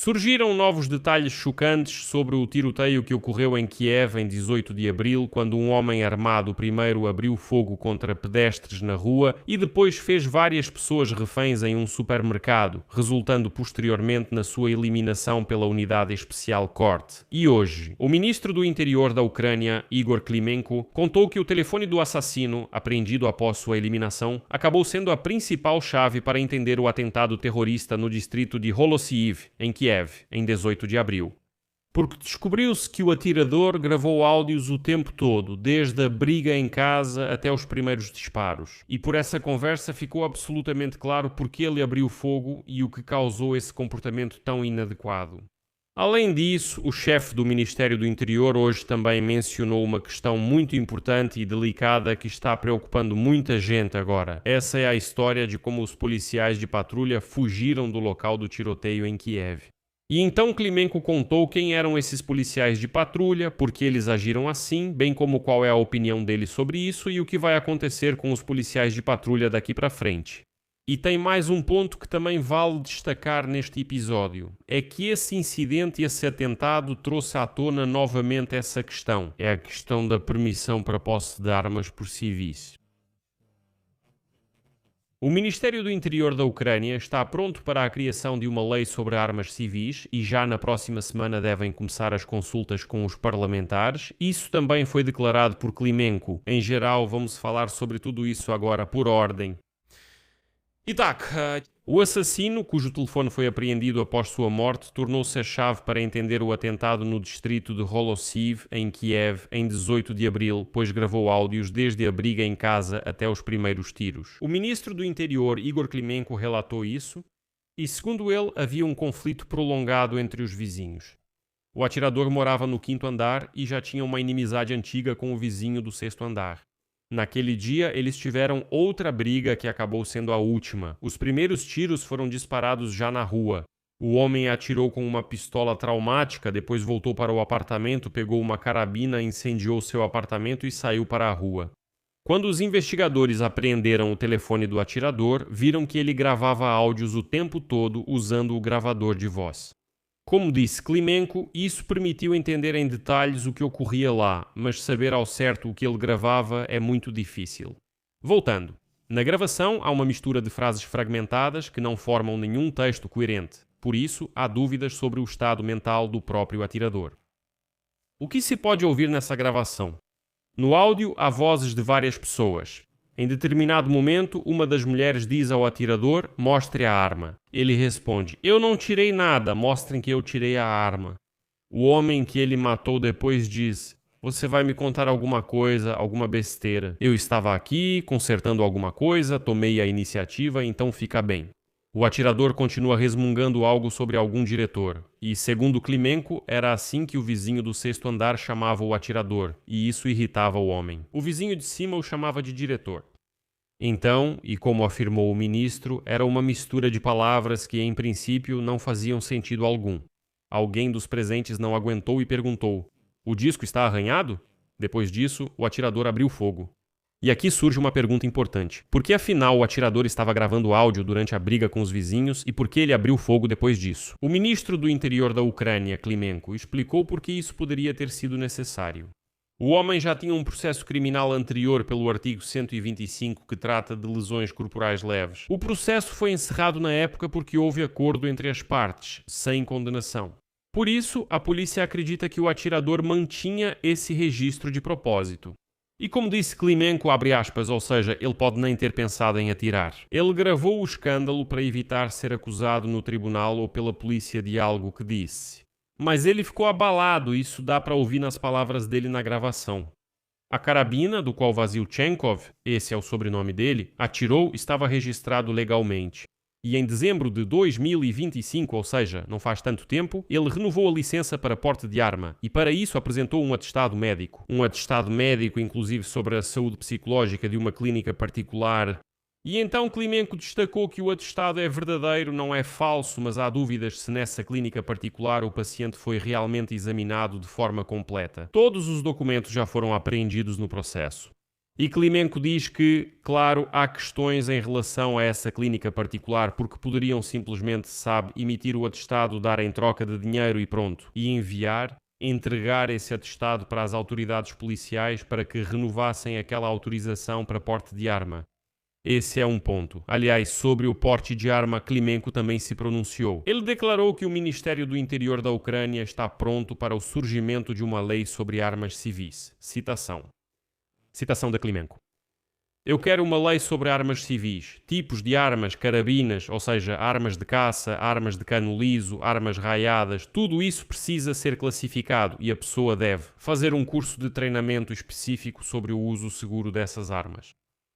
Surgiram novos detalhes chocantes sobre o tiroteio que ocorreu em Kiev em 18 de abril, quando um homem armado primeiro abriu fogo contra pedestres na rua e depois fez várias pessoas reféns em um supermercado, resultando posteriormente na sua eliminação pela unidade especial Corte. E hoje, o ministro do Interior da Ucrânia, Igor Klimenko, contou que o telefone do assassino, apreendido após sua eliminação, acabou sendo a principal chave para entender o atentado terrorista no distrito de Holosiiv, em Kiev, em 18 de abril. Porque descobriu-se que o atirador gravou áudios o tempo todo, desde a briga em casa até os primeiros disparos. E por essa conversa ficou absolutamente claro porque ele abriu fogo e o que causou esse comportamento tão inadequado. Além disso, o chefe do Ministério do Interior hoje também mencionou uma questão muito importante e delicada que está preocupando muita gente agora. Essa é a história de como os policiais de patrulha fugiram do local do tiroteio em Kiev. E então Klimenko contou quem eram esses policiais de patrulha, por que eles agiram assim, bem como qual é a opinião dele sobre isso e o que vai acontecer com os policiais de patrulha daqui para frente. E tem mais um ponto que também vale destacar neste episódio. É que esse incidente e esse atentado trouxe à tona novamente essa questão. É a questão da permissão para posse de armas por civis. O Ministério do Interior da Ucrânia está pronto para a criação de uma lei sobre armas civis e já na próxima semana devem começar as consultas com os parlamentares. Isso também foi declarado por Klimenko. Em geral, vamos falar sobre tudo isso agora por ordem. Итак, o assassino, cujo telefone foi apreendido após sua morte, tornou-se a chave para entender o atentado no distrito de Holosiiv, em Kiev, em 18 de abril, pois gravou áudios desde a briga em casa até os primeiros tiros. O ministro do Interior, Igor Klimenko, relatou isso e, segundo ele, havia um conflito prolongado entre os vizinhos. O atirador morava no 5º andar e já tinha uma inimizade antiga com o vizinho do 6º andar. Naquele dia, eles tiveram outra briga que acabou sendo a última. Os primeiros tiros foram disparados já na rua. O homem atirou com uma pistola traumática, depois voltou para o apartamento, pegou uma carabina, incendiou seu apartamento e saiu para a rua. Quando os investigadores apreenderam o telefone do atirador, viram que ele gravava áudios o tempo todo usando o gravador de voz. Como disse Klimenko, isso permitiu entender em detalhes o que ocorria lá, mas saber ao certo o que ele gravava é muito difícil. Voltando. Na gravação há uma mistura de frases fragmentadas que não formam nenhum texto coerente. Por isso, há dúvidas sobre o estado mental do próprio atirador. O que se pode ouvir nessa gravação? No áudio há vozes de várias pessoas. Em determinado momento, uma das mulheres diz ao atirador: "Mostre a arma." Ele responde: "Eu não tirei nada, mostrem que eu tirei a arma." O homem que ele matou depois diz: "Você vai me contar alguma coisa, alguma besteira. Eu estava aqui, consertando alguma coisa, tomei a iniciativa, então fica bem." O atirador continua resmungando algo sobre algum diretor. E, segundo Klimenko, era assim que o vizinho do 6º andar chamava o atirador, e isso irritava o homem. O vizinho de cima o chamava de diretor. Então, e como afirmou o ministro, era uma mistura de palavras que, em princípio, não faziam sentido algum. Alguém dos presentes não aguentou e perguntou: "O disco está arranhado?" Depois disso, o atirador abriu fogo. E aqui surge uma pergunta importante. Por que afinal o atirador estava gravando áudio durante a briga com os vizinhos e por que ele abriu fogo depois disso? O ministro do Interior da Ucrânia, Klimenko, explicou por que isso poderia ter sido necessário. O homem já tinha um processo criminal anterior pelo artigo 125 que trata de lesões corporais leves. O processo foi encerrado na época porque houve acordo entre as partes, sem condenação. Por isso, a polícia acredita que o atirador mantinha esse registro de propósito. E como disse Klimenko, abre aspas, ou seja, ele pode nem ter pensado em atirar. Ele gravou o escândalo para evitar ser acusado no tribunal ou pela polícia de algo que disse. Mas ele ficou abalado, e isso dá para ouvir nas palavras dele na gravação. A carabina, do qual Vasilchenkov, esse é o sobrenome dele, atirou, estava registrado legalmente. E em dezembro de 2025, ou seja, não faz tanto tempo, ele renovou a licença para porte de arma e para isso apresentou um atestado médico. Um atestado médico, inclusive, sobre a saúde psicológica de uma clínica particular. E então Klimenko destacou que o atestado é verdadeiro, não é falso, mas há dúvidas se nessa clínica particular o paciente foi realmente examinado de forma completa. Todos os documentos já foram apreendidos no processo. E Klimenko diz que, claro, há questões em relação a essa clínica particular, porque poderiam simplesmente, emitir o atestado, dar em troca de dinheiro e pronto, e entregar esse atestado para as autoridades policiais para que renovassem aquela autorização para porte de arma. Esse é um ponto. Aliás, sobre o porte de arma, Klimenko também se pronunciou. Ele declarou que o Ministério do Interior da Ucrânia está pronto para o surgimento de uma lei sobre armas civis. Citação de Klimenko. Eu quero uma lei sobre armas civis, tipos de armas, carabinas, ou seja, armas de caça, armas de cano liso, armas raiadas, tudo isso precisa ser classificado e a pessoa deve fazer um curso de treinamento específico sobre o uso seguro dessas armas.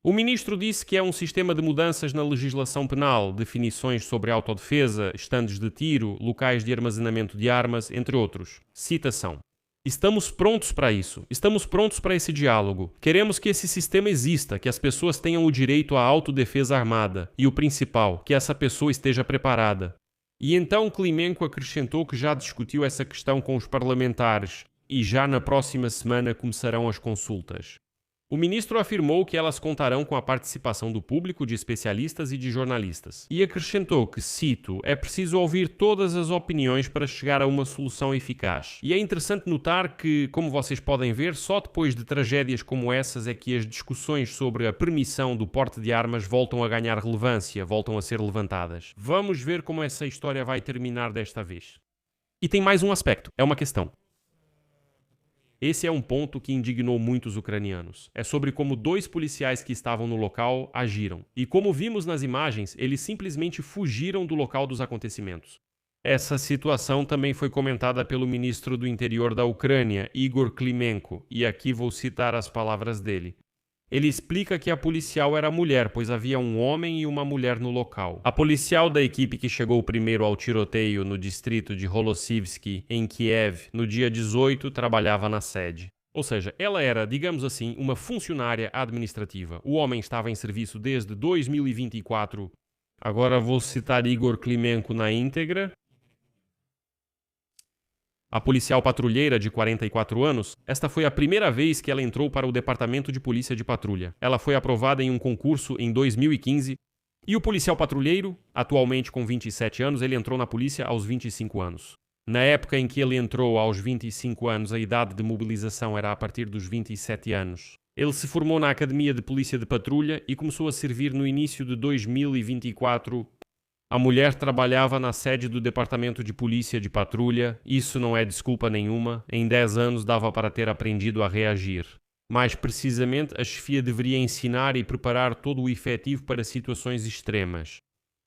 O ministro disse que é um sistema de mudanças na legislação penal, definições sobre autodefesa, estandes de tiro, locais de armazenamento de armas, entre outros. Citação. Estamos prontos para isso. Estamos prontos para esse diálogo. Queremos que esse sistema exista, que as pessoas tenham o direito à autodefesa armada e o principal, que essa pessoa esteja preparada. E então Klimenko acrescentou que já discutiu essa questão com os parlamentares e já na próxima semana começarão as consultas. O ministro afirmou que elas contarão com a participação do público, de especialistas e de jornalistas. E acrescentou que, cito, é preciso ouvir todas as opiniões para chegar a uma solução eficaz. E é interessante notar que, como vocês podem ver, só depois de tragédias como essas é que as discussões sobre a permissão do porte de armas voltam a ganhar relevância, voltam a ser levantadas. Vamos ver como essa história vai terminar desta vez. E tem mais um aspecto, é uma questão. Esse é um ponto que indignou muitos ucranianos. É sobre como 2 policiais que estavam no local agiram. E como vimos nas imagens, eles simplesmente fugiram do local dos acontecimentos. Essa situação também foi comentada pelo ministro do Interior da Ucrânia, Igor Klimenko, e aqui vou citar as palavras dele. Ele explica que a policial era mulher, pois havia um homem e uma mulher no local. A policial da equipe que chegou primeiro ao tiroteio no distrito de Holosivsky, em Kiev, no dia 18, trabalhava na sede. Ou seja, ela era, digamos assim, uma funcionária administrativa. O homem estava em serviço desde 2024. Agora vou citar Igor Klimenko na íntegra. A policial patrulheira de 44 anos, esta foi a primeira vez que ela entrou para o Departamento de Polícia de Patrulha. Ela foi aprovada em um concurso em 2015 e o policial patrulheiro, atualmente com 27 anos, ele entrou na polícia aos 25 anos. Na época em que ele entrou aos 25 anos, a idade de mobilização era a partir dos 27 anos. Ele se formou na Academia de Polícia de Patrulha e começou a servir no início de 2024. A mulher trabalhava na sede do Departamento de Polícia de Patrulha. Isso não é desculpa nenhuma. Em 10 anos dava para ter aprendido a reagir. Mais precisamente, a chefia deveria ensinar e preparar todo o efetivo para situações extremas.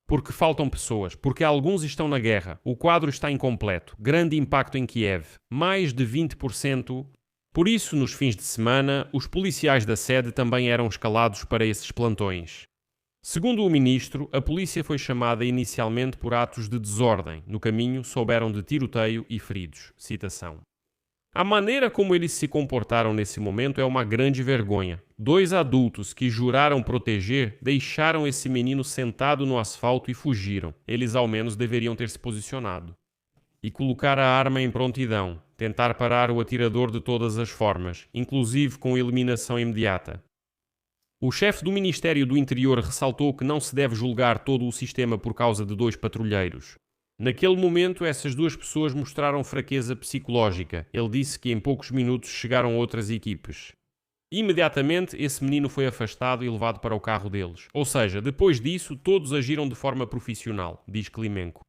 Porque faltam pessoas, porque alguns estão na guerra. O quadro está incompleto. Grande impacto em Kiev. Mais de 20%. Por isso, nos fins de semana, os policiais da sede também eram escalados para esses plantões. Segundo o ministro, a polícia foi chamada inicialmente por atos de desordem. No caminho, souberam de tiroteio e feridos. Citação. A maneira como eles se comportaram nesse momento é uma grande vergonha. 2 adultos que juraram proteger deixaram esse menino sentado no asfalto e fugiram. Eles ao menos deveriam ter se posicionado. E colocar a arma em prontidão. Tentar parar o atirador de todas as formas, inclusive com eliminação imediata. O chefe do Ministério do Interior ressaltou que não se deve julgar todo o sistema por causa de 2 patrulheiros. Naquele momento, essas 2 pessoas mostraram fraqueza psicológica. Ele disse que em poucos minutos chegaram outras equipes. Imediatamente, esse menino foi afastado e levado para o carro deles. Ou seja, depois disso, todos agiram de forma profissional, diz Klimenko.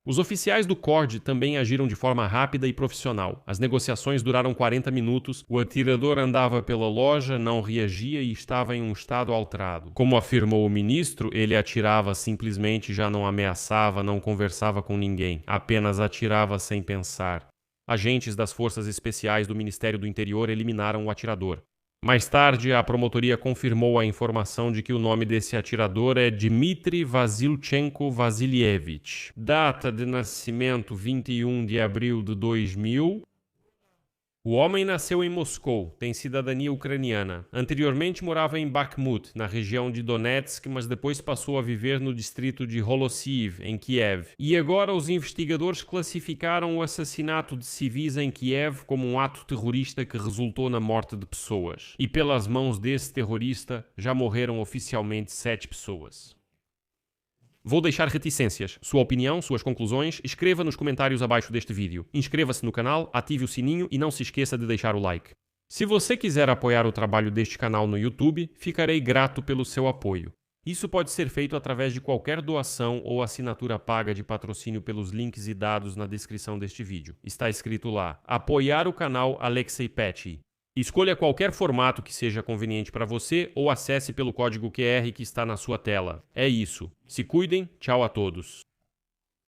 Os oficiais do CORD também agiram de forma rápida e profissional. As negociações duraram 40 minutos, o atirador andava pela loja, não reagia e estava em um estado alterado. Como afirmou o ministro, ele atirava simplesmente, já não ameaçava, não conversava com ninguém, apenas atirava sem pensar. Agentes das forças especiais do Ministério do Interior eliminaram o atirador. Mais tarde, a promotoria confirmou a informação de que o nome desse atirador é Dmitry Vasilchenko Vasilievich. Data de nascimento 21 de abril de 2000. O homem nasceu em Moscou, tem cidadania ucraniana. Anteriormente morava em Bakhmut, na região de Donetsk, mas depois passou a viver no distrito de Holosiv, em Kiev. E agora os investigadores classificaram o assassinato de civis em Kiev como um ato terrorista que resultou na morte de pessoas. E pelas mãos desse terrorista já morreram oficialmente 7 pessoas. Vou deixar reticências. Sua opinião, suas conclusões, escreva nos comentários abaixo deste vídeo. Inscreva-se no canal, ative o sininho e não se esqueça de deixar o like. Se você quiser apoiar o trabalho deste canal no YouTube, ficarei grato pelo seu apoio. Isso pode ser feito através de qualquer doação ou assinatura paga de patrocínio pelos links e dados na descrição deste vídeo. Está escrito lá: apoiar o canal Alexei Petty. Escolha qualquer formato que seja conveniente para você ou acesse pelo código QR que está na sua tela. É isso. Se cuidem, tchau a todos.